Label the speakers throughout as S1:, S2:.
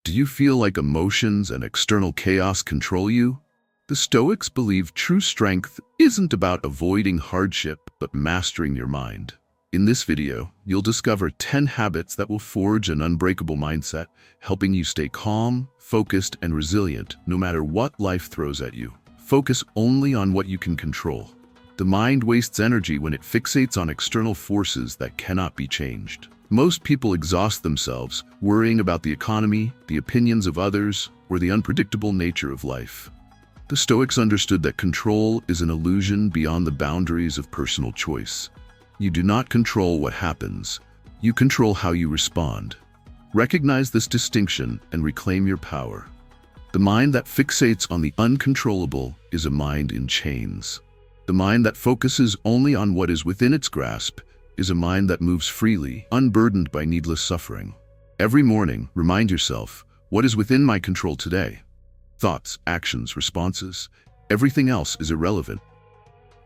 S1: Do you feel like emotions and external chaos control you? The Stoics believe true strength isn't about avoiding hardship, but mastering your mind. In this video, you'll discover 10 habits that will forge an unbreakable mindset, helping you stay calm, focused, and resilient no matter what life throws at you. Focus only on what you can control. The mind wastes energy when it fixates on external forces that cannot be changed. Most people exhaust themselves worrying about the economy, the opinions of others, or the unpredictable nature of life. The Stoics understood that control is an illusion beyond the boundaries of personal choice. You do not control what happens. You control how you respond. Recognize this distinction and reclaim your power. The mind that fixates on the uncontrollable is a mind in chains. The mind that focuses only on what is within its grasp is a mind that moves freely, unburdened by needless suffering. Every morning, remind yourself, what is within my control today? Thoughts, actions, responses, everything else is irrelevant.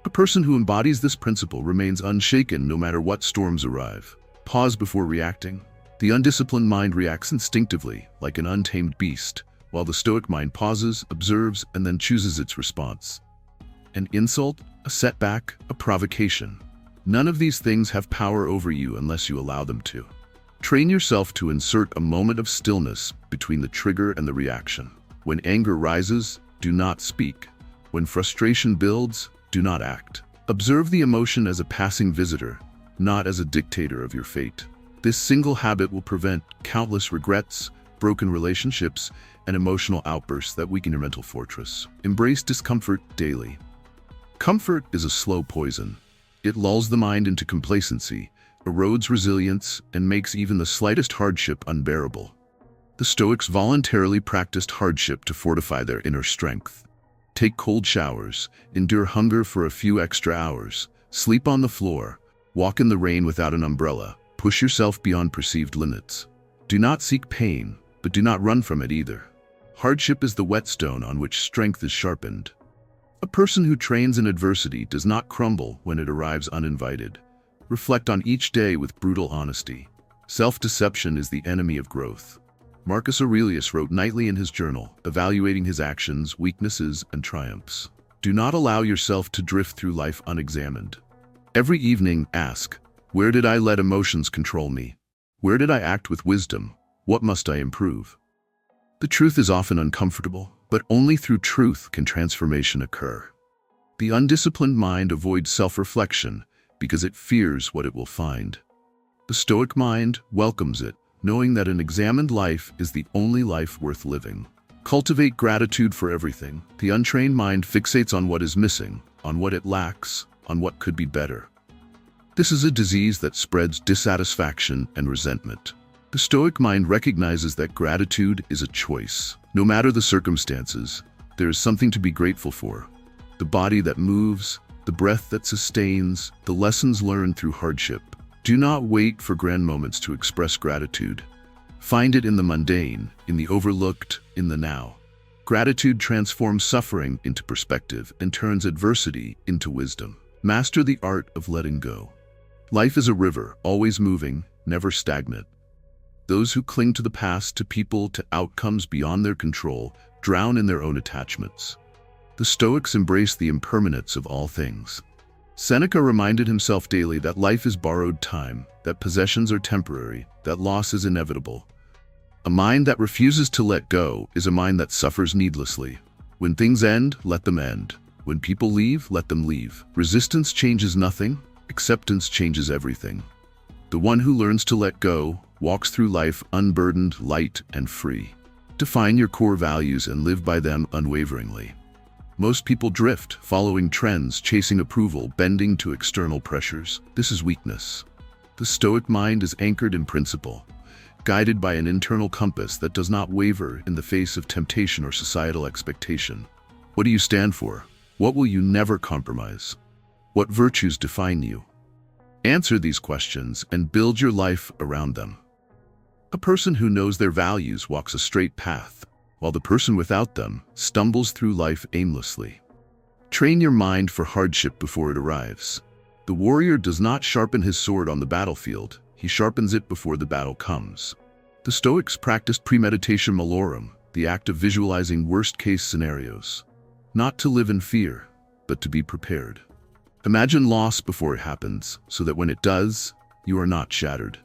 S1: A person who embodies this principle remains unshaken no matter what storms arrive. Pause before reacting. The undisciplined mind reacts instinctively, like an untamed beast, while the Stoic mind pauses, observes, and then chooses its response. An insult, a setback, a provocation. None of these things have power over you unless you allow them to. Train yourself to insert a moment of stillness between the trigger and the reaction. When anger rises, do not speak. When frustration builds, do not act. Observe the emotion as a passing visitor, not as a dictator of your fate. This single habit will prevent countless regrets, broken relationships, and emotional outbursts that weaken your mental fortress. Embrace discomfort daily. Comfort is a slow poison. It lulls the mind into complacency, erodes resilience, and makes even the slightest hardship unbearable. The Stoics voluntarily practiced hardship to fortify their inner strength. Take cold showers, endure hunger for a few extra hours, sleep on the floor, walk in the rain without an umbrella, push yourself beyond perceived limits. Do not seek pain, but do not run from it either. Hardship is the whetstone on which strength is sharpened. A person who trains in adversity does not crumble when it arrives uninvited. Reflect on each day with brutal honesty. Self-deception is the enemy of growth. Marcus Aurelius wrote nightly in his journal, evaluating his actions, weaknesses, and triumphs. Do not allow yourself to drift through life unexamined. Every evening, ask, where did I let emotions control me? Where did I act with wisdom? What must I improve? The truth is often uncomfortable, but only through truth can transformation occur. The undisciplined mind avoids self-reflection because it fears what it will find. The Stoic mind welcomes it, knowing that an examined life is the only life worth living. Cultivate gratitude for everything. The untrained mind fixates on what is missing, on what it lacks, on what could be better. This is a disease that spreads dissatisfaction and resentment. The Stoic mind recognizes that gratitude is a choice. No matter the circumstances, there is something to be grateful for. The body that moves, the breath that sustains, the lessons learned through hardship. Do not wait for grand moments to express gratitude. Find it in the mundane, in the overlooked, in the now. Gratitude transforms suffering into perspective and turns adversity into wisdom. Master the art of letting go. Life is a river, always moving, never stagnant. Those who cling to the past, to people, to outcomes beyond their control, drown in their own attachments. The Stoics embrace the impermanence of all things. Seneca reminded himself daily that life is borrowed time, that possessions are temporary, that loss is inevitable. A mind that refuses to let go is a mind that suffers needlessly. When things end, let them end. When people leave, let them leave. Resistance changes nothing, acceptance changes everything. The one who learns to let go walks through life unburdened, light, and free. Define your core values and live by them unwaveringly. Most people drift, following trends, chasing approval, bending to external pressures. This is weakness. The Stoic mind is anchored in principle, guided by an internal compass that does not waver in the face of temptation or societal expectation. What do you stand for? What will you never compromise? What virtues define you? Answer these questions and build your life around them. A person who knows their values walks a straight path, while the person without them stumbles through life aimlessly. Train your mind for hardship before it arrives. The warrior does not sharpen his sword on the battlefield, he sharpens it before the battle comes. The Stoics practiced premeditation malorum, the act of visualizing worst-case scenarios. Not to live in fear, but to be prepared. Imagine loss before it happens, so that when it does, you are not shattered.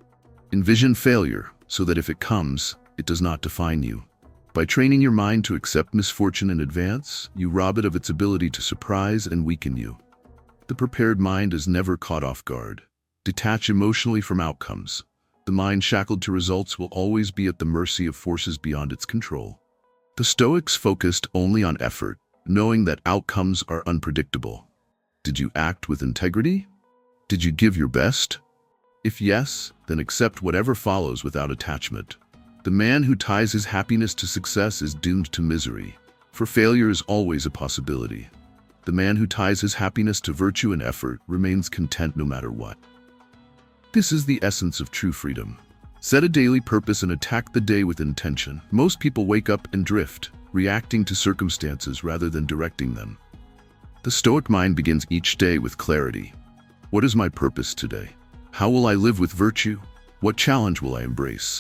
S1: Envision failure, so that if it comes, it does not define you. By training your mind to accept misfortune in advance, you rob it of its ability to surprise and weaken you. The prepared mind is never caught off guard. Detach emotionally from outcomes. The mind shackled to results will always be at the mercy of forces beyond its control. The Stoics focused only on effort, knowing that outcomes are unpredictable. Did you act with integrity? Did you give your best? If yes, then accept whatever follows without attachment. The man who ties his happiness to success is doomed to misery, for failure is always a possibility. The man who ties his happiness to virtue and effort remains content no matter what. This is the essence of true freedom. Set a daily purpose and attack the day with intention. Most people wake up and drift, reacting to circumstances rather than directing them. The Stoic mind begins each day with clarity. What is my purpose today? How will I live with virtue? What challenge will I embrace?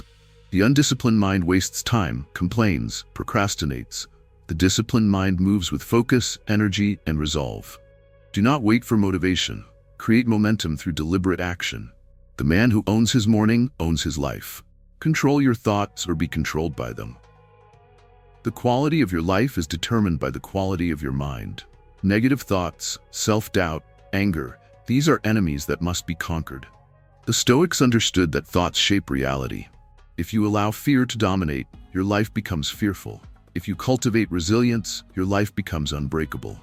S1: The undisciplined mind wastes time, complains, procrastinates. The disciplined mind moves with focus, energy, and resolve. Do not wait for motivation. Create momentum through deliberate action. The man who owns his morning owns his life. Control your thoughts or be controlled by them. The quality of your life is determined by the quality of your mind. Negative thoughts, self-doubt, anger, these are enemies that must be conquered. The Stoics understood that thoughts shape reality. If you allow fear to dominate, your life becomes fearful. If you cultivate resilience, your life becomes unbreakable.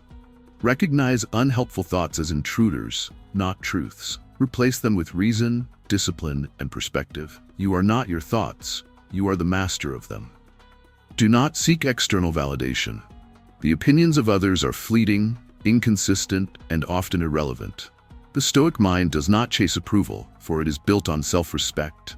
S1: Recognize unhelpful thoughts as intruders, not truths. Replace them with reason, discipline, and perspective. You are not your thoughts. You are the master of them. Do not seek external validation. The opinions of others are fleeting, inconsistent, and often irrelevant. The Stoic mind does not chase approval, for it is built on self-respect.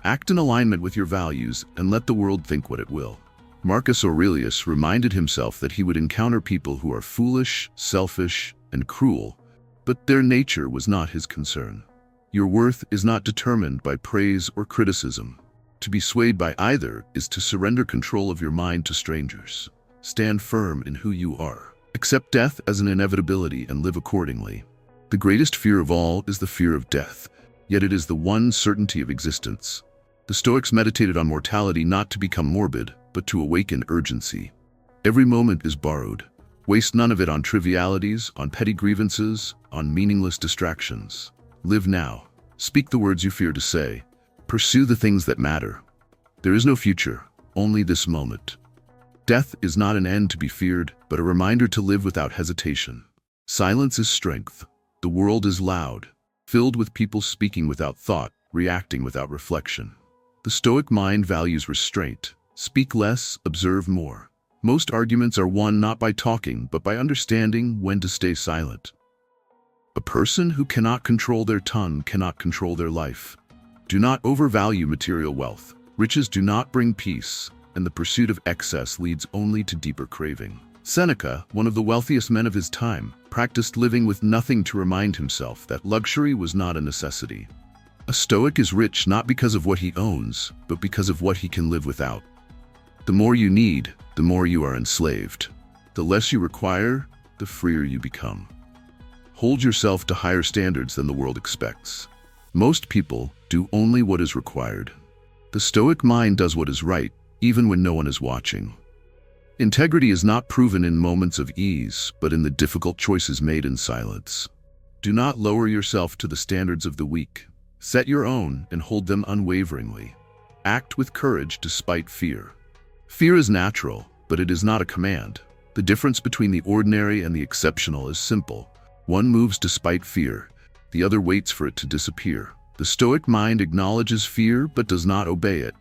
S1: Act in alignment with your values and let the world think what it will. Marcus Aurelius reminded himself that he would encounter people who are foolish, selfish, and cruel, but their nature was not his concern. Your worth is not determined by praise or criticism. To be swayed by either is to surrender control of your mind to strangers. Stand firm in who you are. Accept death as an inevitability and live accordingly. The greatest fear of all is the fear of death, yet it is the one certainty of existence. The Stoics meditated on mortality not to become morbid, but to awaken urgency. Every moment is borrowed. Waste none of it on trivialities, on petty grievances, on meaningless distractions. Live now. Speak the words you fear to say. Pursue the things that matter. There is no future, only this moment. Death is not an end to be feared, but a reminder to live without hesitation. Silence is strength. The world is loud, filled with people speaking without thought, reacting without reflection. The Stoic mind values restraint. Speak less, observe more. Most arguments are won not by talking, but by understanding when to stay silent. A person who cannot control their tongue cannot control their life. Do not overvalue material wealth. Riches do not bring peace, and the pursuit of excess leads only to deeper craving. Seneca, one of the wealthiest men of his time, practiced living with nothing to remind himself that luxury was not a necessity. A Stoic is rich not because of what he owns, but because of what he can live without. The more you need, the more you are enslaved. The less you require, the freer you become. Hold yourself to higher standards than the world expects. Most people do only what is required. The Stoic mind does what is right, even when no one is watching. Integrity is not proven in moments of ease, but in the difficult choices made in silence. Do not lower yourself to the standards of the weak. Set your own and hold them unwaveringly. Act with courage despite fear. Fear is natural, but it is not a command. The difference between the ordinary and the exceptional is simple. One moves despite fear, the other waits for it to disappear. The Stoic mind acknowledges fear but does not obey it.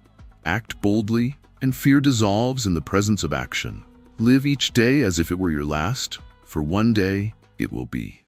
S1: Act boldly, and fear dissolves in the presence of action. Live each day as if it were your last, for one day it will be.